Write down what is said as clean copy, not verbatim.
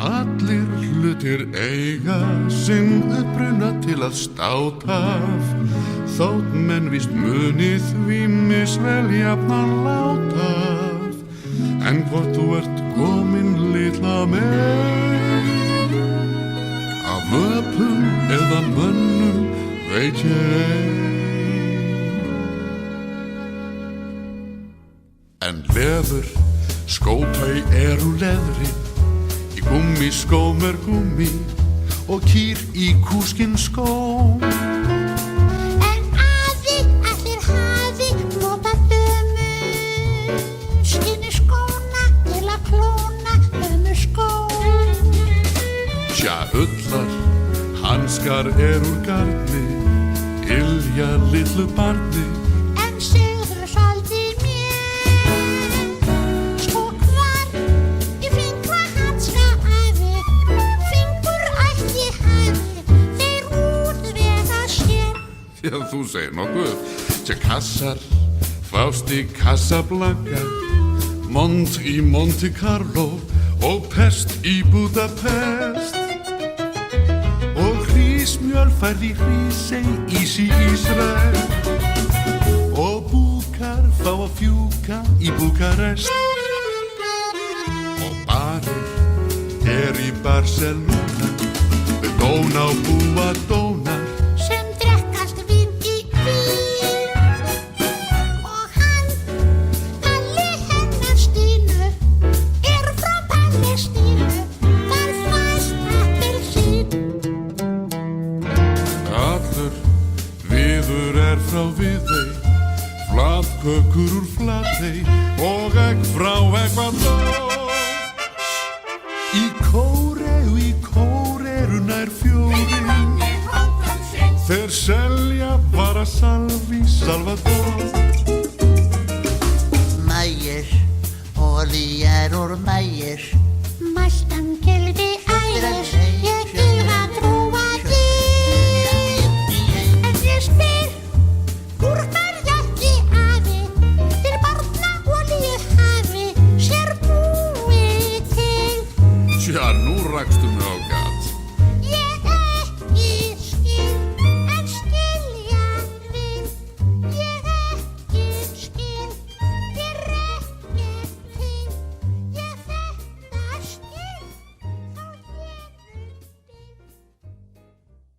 Allir hlutir eiga sinn uppruna til að státa af, þótt menn víst muni því misvel jafnan láta af. En hvort þú ert komin litla meir, af öpum eða mönnum veit ég ei. En leður, skópau úr leðri, gúmmiskóm gúmmi og kýr í kúskinskóm. En afi allir hafi notað skinniskóna til að klóna skó. Tja, ullar, hanskar úr garni, ilja litlu barni. En segðu svolítið mér, sko hvar í fingra hanska afi, fingur ætli hafi, þeir útvega sér. Já, þú segir nokkuð. Tja, kassar fást í Casablanca, Mont í Monte Carlo og Pest í Budapest. Og hrísmjöl færð í Hrísey, ís í Ísrael, og búkar fá að fjúka í Búkarest. Og barir í Barcelona, við Dóná búa dónar, Sem drekkast vín í Vín. Og hann, Alli hennar Stínu, frá Palestínu, þar fæst appelsín. allur viður frá Viðey, flatkökur úr Flatey og egg frá Ekvador. Í Kóreu nær fjórir, þeir selja vara salvi Salvador. Maír, olíjar úr maír,